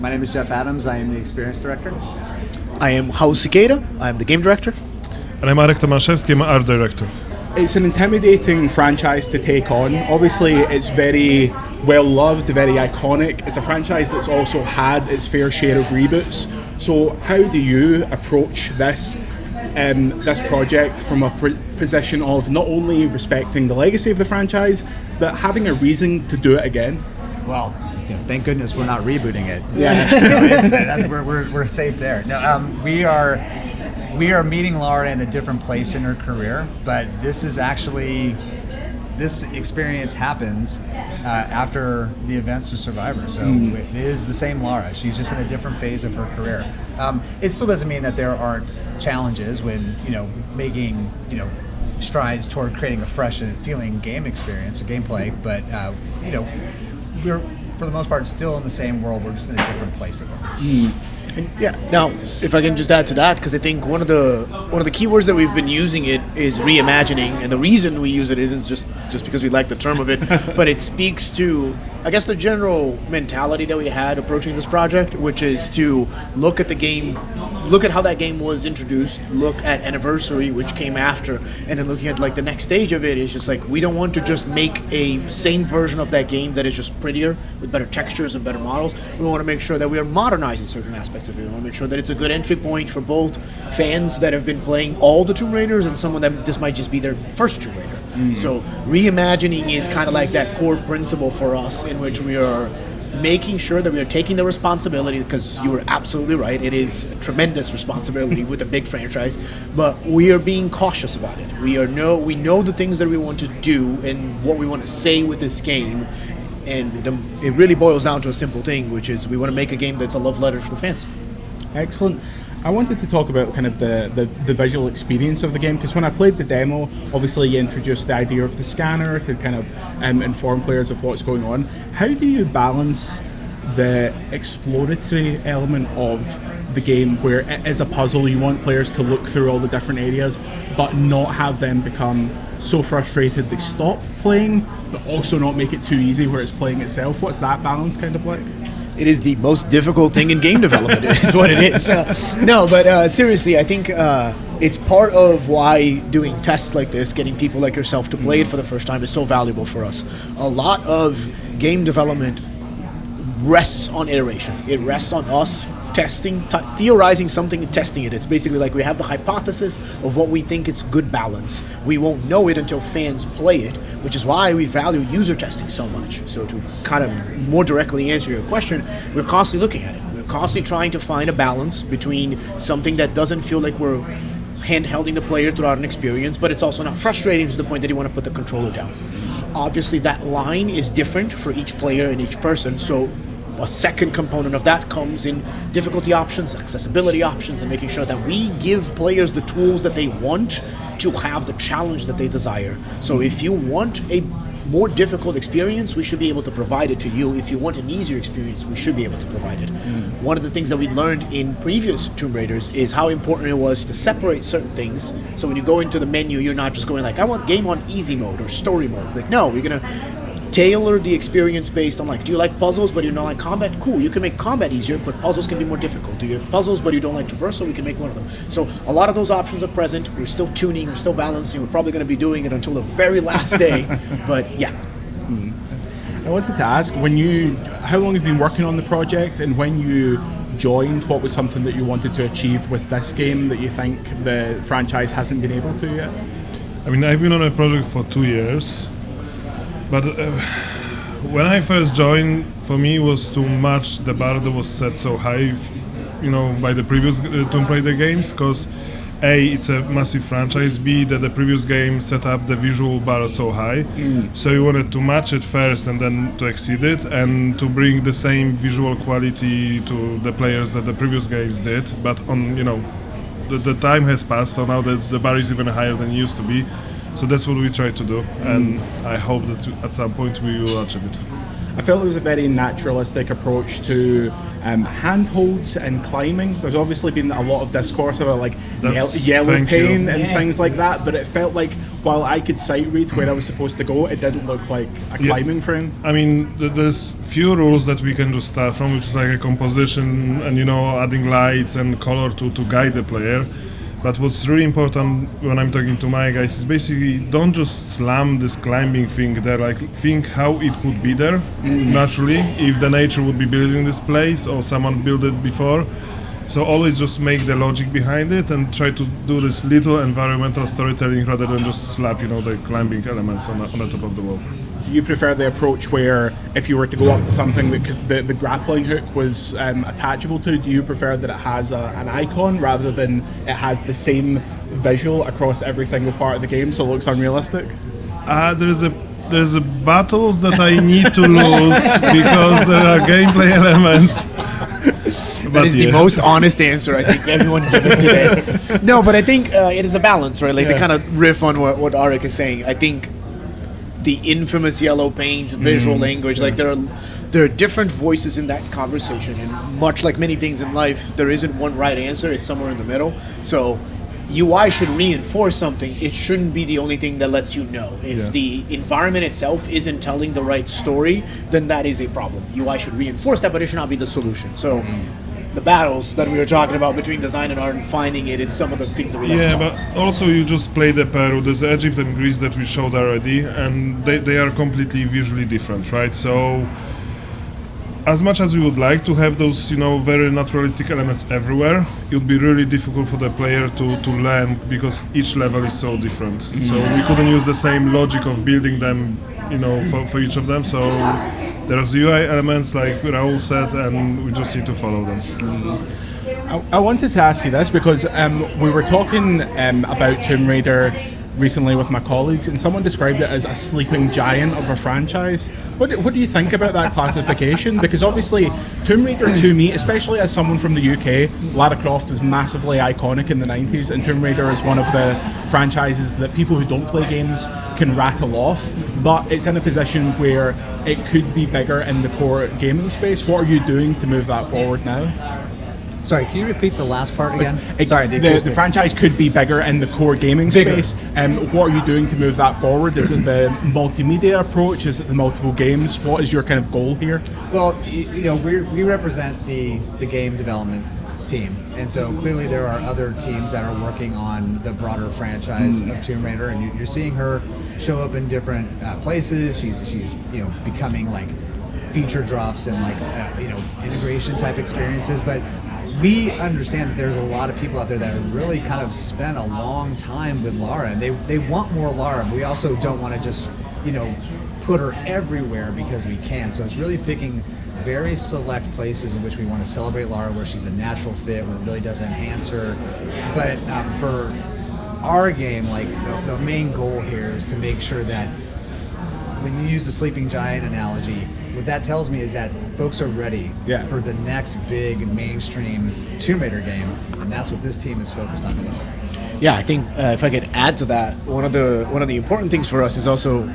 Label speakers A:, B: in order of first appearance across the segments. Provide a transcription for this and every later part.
A: My name is Jeff Adams. I am the experience director.
B: I am Raul Siqueira. I am the game director.
C: And I'm Arek Tomaszewski. I'm art director.
D: It's an intimidating franchise to take on. Obviously, it's very well loved, very iconic. It's a franchise that's also had its fair share of reboots. So, how do you approach this project from a position of not only respecting the legacy of the franchise, but having a reason to do it again?
A: Well, thank goodness we're not rebooting it.
D: Yeah,
A: we're safe there. No, we are meeting Laura in a different place in her career, but this experience happens after the events of Survivor. So it is the same Laura. She's just in a different phase of her career. It still doesn't mean that there aren't challenges when making strides toward creating a fresh and feeling game experience or gameplay, but we're for the most part still in the same world. We're just in a different place of it.
B: Yeah. Now, if I can just add to that, because I think one of the keywords that we've been using it is reimagining, and the reason we use it isn't just because we like the term of it, but it speaks to, I guess, the general mentality that we had approaching this project, which is to look at the game, look at how that game was introduced, look at Anniversary, which came after, and then looking at like the next stage of it is just like, we don't want to just make a same version of that game that is just prettier with better textures and better models. We want to make sure that we are modernizing certain aspects of it. We want to make sure that it's a good entry point for both fans that have been playing all the Tomb Raiders and someone that this might just be their first Tomb Raider. So reimagining is kind of like that core principle for us, in which we are making sure that we are taking the responsibility, because you were absolutely right, it is a tremendous responsibility with a big franchise, but we are being cautious about it. We know the things that we want to do and what we want to say with this game, and it really boils down to a simple thing, which is we want to make a game that's a love letter for the fans.
D: Excellent. I wanted to talk about kind of the visual experience of the game, because when I played the demo, obviously you introduced the idea of the scanner to kind of inform players of what's going on. How do you balance the exploratory element of the game, where it is a puzzle, you want players to look through all the different areas, but not have them become so frustrated they stop playing, but also not make it too easy where it's playing itself? What's that balance kind of like?
B: It is the most difficult thing in game development. It's what it is. Seriously, I think it's part of why doing tests like this, getting people like yourself to play it for the first time, is so valuable for us. A lot of game development rests on iteration. It rests on us testing, theorizing something and testing it. It's basically like we have the hypothesis of what we think it's good balance. We won't know it until fans play it, which is why we value user testing so much. So to kind of more directly answer your question, we're constantly looking at it. We're constantly trying to find a balance between something that doesn't feel like we're handhelding the player throughout an experience, but it's also not frustrating to the point that you want to put the controller down. Obviously, that line is different for each player and each person, so a second component of that comes in difficulty options, accessibility options, and making sure that we give players the tools that they want to have the challenge that they desire. So if you want a more difficult experience, we should be able to provide it to you. If you want an easier experience, we should be able to provide it. One of the things that we learned in previous Tomb Raiders is how important it was to separate certain things. So when you go into the menu, you're not just going like, I want game on easy mode or story mode. It's like, no, you're going to tailor the experience based on like, do you like puzzles but you don't like combat? Cool, you can make combat easier, but puzzles can be more difficult. Do you have puzzles but you don't like traversal? We can make one of them. So a lot of those options are present. We're still tuning, we're still balancing. We're probably going to be doing it until the very last day, but yeah.
D: I wanted to ask, how long have you been working on the project, and when you joined, what was something that you wanted to achieve with this game that you think the franchise hasn't been able to yet?
C: I mean, I've been on a project for 2 years. But when I first joined, for me it was too much. The bar that was set so high, by the previous Tomb Raider games, because A, it's a massive franchise, B, that the previous game set up the visual bar so high. So you wanted to match it first and then to exceed it, and to bring the same visual quality to the players that the previous games did. But the time has passed, so now the bar is even higher than it used to be. So that's what we try to do, and I hope that at some point we will achieve it.
D: I felt there was a very naturalistic approach to handholds and climbing. There's obviously been a lot of discourse about like yellow paint and things like that, but it felt like while I could sight read where I was supposed to go, it didn't look like a climbing frame.
C: I mean, there's few rules that we can just start from, which is like a composition and, you know, adding lights and color to guide the player. But what's really important when I'm talking to my guys is basically don't just slam this climbing thing there, like think how it could be there naturally, if the nature would be building this place or someone built it before. So always just make the logic behind it and try to do this little environmental storytelling rather than just slap, you know, the climbing elements on the top of the wall.
D: Do you prefer the approach where if you were to go up to something that the grappling hook was attachable to, do you prefer that it has an icon rather than it has the same visual across every single part of the game so it looks unrealistic?
C: There's a battles that I need to lose because there are gameplay elements.
B: That is the most honest answer I think everyone given today. No, but I think it is a balance, right? Like to kind of riff on what Arek is saying. I think the infamous yellow paint, visual language, like there are different voices in that conversation, and much like many things in life, there isn't one right answer. It's somewhere in the middle. So UI should reinforce something. It shouldn't be the only thing that lets you know. If the environment itself isn't telling the right story, then that is a problem. UI should reinforce that, but it should not be the solution. So the battles that we were talking about between design and art and finding it's some of the things that we like to talk about.
C: Yeah, but also you just play the Peru. There's Egypt and Greece that we showed already, and they are completely visually different, right? So as much as we would like to have those, you know, very naturalistic elements everywhere, it would be really difficult for the player to learn because each level is so different. So we couldn't use the same logic of building them, you know, for each of them. So there's UI elements like Raul said, and we just need to follow them.
D: I wanted to ask you this because we were talking about Tomb Raider recently with my colleagues, and someone described it as a sleeping giant of a franchise. What do you think about that classification? Because obviously Tomb Raider to me, especially as someone from the UK, Lara Croft was massively iconic in the 90s, and Tomb Raider is one of the franchises that people who don't play games can rattle off, but it's in a position where it could be bigger in the core gaming space. What are you doing to move that forward now?
A: Sorry, can you repeat the last part again?
D: Sorry, the franchise could be bigger in the core gaming space. What are you doing to move that forward? Is it the multimedia approach? Is it the multiple games? What is your kind of goal here?
A: Well, you know, we represent the game development team, and so clearly there are other teams that are working on the broader franchise of Tomb Raider, and you're seeing her show up in different places. She's you know, becoming like feature drops and like you know, integration type experiences, but we understand that there's a lot of people out there that really kind of spent a long time with Lara, and they want more Lara, but we also don't want to just, you know, put her everywhere because we can. So it's really picking very select places in which we want to celebrate Lara, where she's a natural fit, where it really does enhance her. But for our game, like the main goal here is to make sure that when you use the sleeping giant analogy, what that tells me is that folks are ready for the next big mainstream Tomb Raider game, and that's what this team is focused on delivering.
B: Yeah, I think if I could add to that, one of the important things for us is also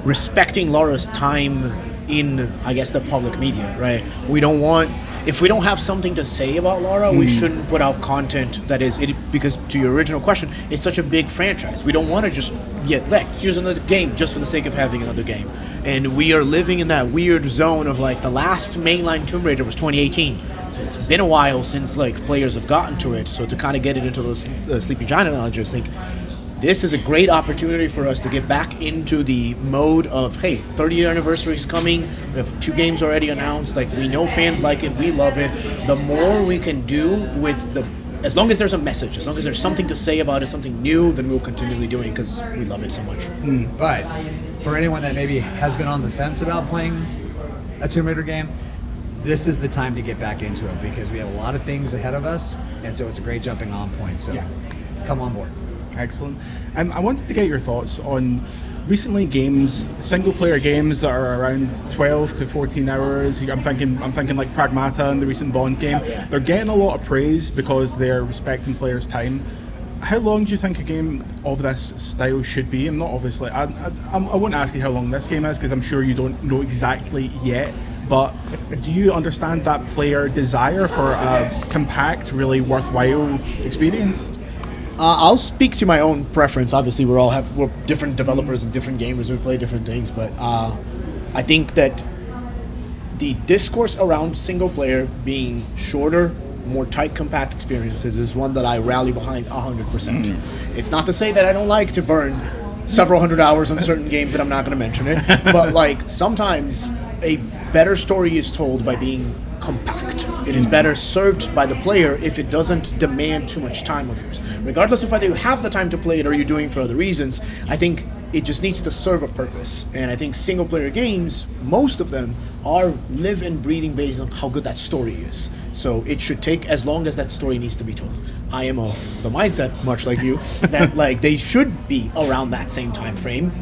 B: respecting Lara's time in, I guess, the public media, right? We don't want, if we don't have something to say about Lara, we shouldn't put out content that is it, because to your original question, it's such a big franchise. We don't want to just get like, here's another game just for the sake of having another game. And we are living in that weird zone of like the last mainline Tomb Raider was 2018. So it's been a while since like players have gotten to it. So to kind of get it into the Sleeping Giant analogy, I think this is a great opportunity for us to get back into the mode of, hey, 30-year anniversary is coming. We have 2 games already announced. Like, we know fans like it. We love it. The more we can do with the, as long as there's a message, as long as there's something to say about it, something new, then we'll continually do it because we love it so much.
A: But for anyone that maybe has been on the fence about playing a Tomb Raider game, this is the time to get back into it because we have a lot of things ahead of us, and so it's a great jumping on point. So come on board.
D: Excellent. I wanted to get your thoughts on recently games, single-player games that are around 12 to 14 hours. I'm thinking like Pragmata and the recent Bond game. They're getting a lot of praise because they're respecting players' time. How long do you think a game of this style should be? I'm not obviously. I won't ask you how long this game is because I'm sure you don't know exactly yet. But do you understand that player desire for a compact, really worthwhile experience?
B: I'll speak to my own preference. Obviously, we're different developers and different gamers. We play different things, but I think that the discourse around single player being shorter, more tight, compact experiences is one that I rally behind 100%. It's not to say that I don't like to burn several hundred hours on certain games that I'm not going to mention it, but like sometimes a better story is told by being compact. It is better served by the player if it doesn't demand too much time of yours. Regardless of whether you have the time to play it or you're doing it for other reasons, I think it just needs to serve a purpose. And I think single player games, most of them, are live and breathing based on how good that story is. So it should take as long as that story needs to be told. I am of the mindset, much like you, that like they should be around that same time frame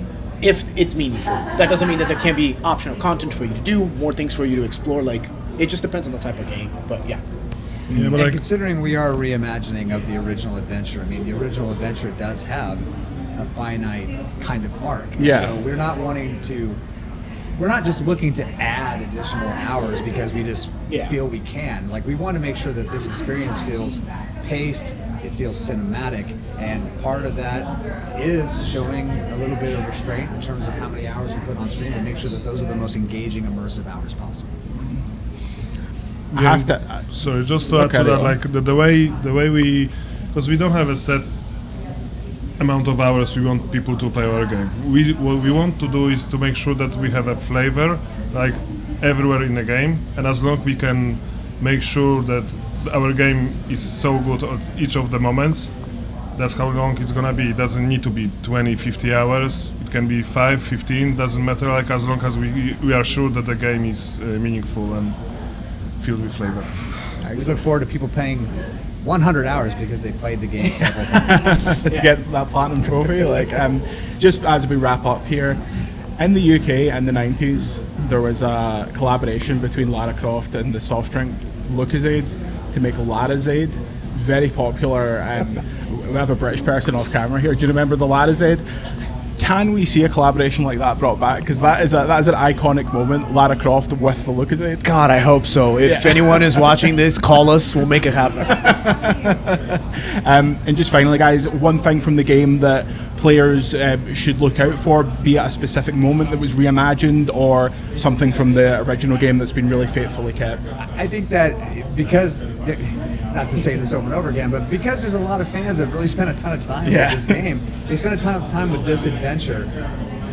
B: if it's meaningful. That doesn't mean that there can't be optional content for you to do, more things for you to explore. Like, it just depends on the type of game, but yeah.
C: Yeah, but
A: And considering we are reimagining of the original adventure, I mean, the original adventure does have a finite kind of arc.
D: Yeah.
A: So we're not just looking to add additional hours because we just feel we can. Like, we want to make sure that this experience feels paced, it feels cinematic, and part of that is showing a little bit of restraint in terms of how many hours we put on stream and make sure that those are the most engaging, immersive hours possible.
D: I have to.
C: Sorry, just to add to that, like the way we, because we don't have a set amount of hours we want people to play our game. What we want to do is to make sure that we have a flavor, like everywhere in the game, and as long we can make sure that our game is so good at each of the moments, that's how long it's gonna be. It doesn't need to be 20, 50 hours. It can be 5, 15, doesn't matter, like as long as we are sure that the game is meaningful and filled with flavor.
A: We look forward to people paying 100 hours because they played the game several times.
D: To get that platinum trophy. Like, just as we wrap up here, in the UK in the 90s, there was a collaboration between Lara Croft and the soft drink Lucozade to make Larazade. Very popular. We have a British person off camera here. Do you remember the Larazade? Can we see a collaboration like that brought back? Because that is an iconic moment. Lara Croft with the Lucozade.
B: God, I hope so. If anyone is watching this, call us. We'll make it happen.
D: And just finally, guys, one thing from the game that players should look out for, be it a specific moment that was reimagined or something from the original game that's been really faithfully kept.
A: I think that because, not to say this over and over again, but because there's a lot of fans that really spent a ton of time with this game, they spent a ton of time with this adventure.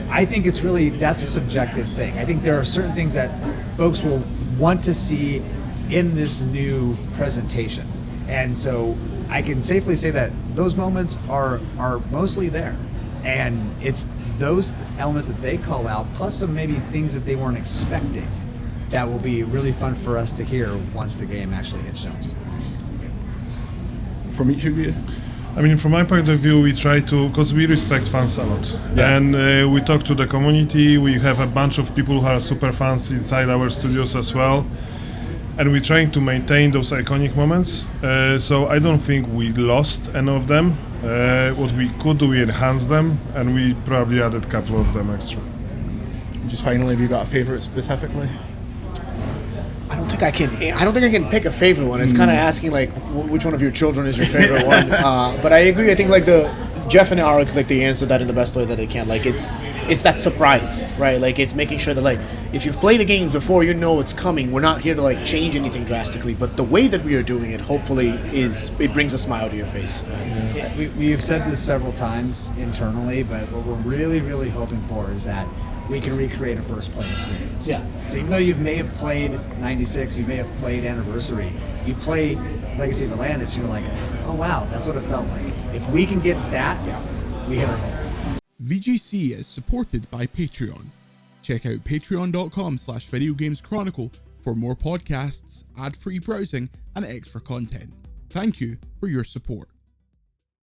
A: I think it's really, that's a subjective thing. I think there are certain things that folks will want to see in this new presentation. And so I can safely say that those moments are mostly there. And it's those elements that they call out, plus some maybe things that they weren't expecting, that will be really fun for us to hear once the game actually hits shelves.
D: From each of you?
C: I mean, from my point of view, we try to, because we respect fans a lot.
D: Yeah.
C: And we talk to the community, we have a bunch of people who are super fans inside our studios as well. And we're trying to maintain those iconic moments. So I don't think we lost any of them. What we could do, we enhanced them, and we probably added a couple of them extra.
D: Just finally, have you got a favorite specifically?
B: I don't think I can pick a favorite one. It's kind of asking like which one of your children is your favorite one. But I agree. I think like Jeff and Arek, like, they answer that in the best way that they can. Like, it's that surprise, right? Like, it's making sure that, like, if you've played the games before, you know it's coming. We're not here to like change anything drastically, but the way that we are doing it, hopefully, it brings a smile to your face.
A: We've said this several times internally, but what we're really, really hoping for is that we can recreate a first play experience.
B: Yeah.
A: So even though you may have played 96, you may have played Anniversary, you play Legacy of Atlantis, you're like, oh wow, that's what it felt like. If we can get that, we hit our goal.
E: VGC is supported by Patreon. Check out patreon.com/videogameschronicle for more podcasts, ad-free browsing, and extra content. Thank you for your support.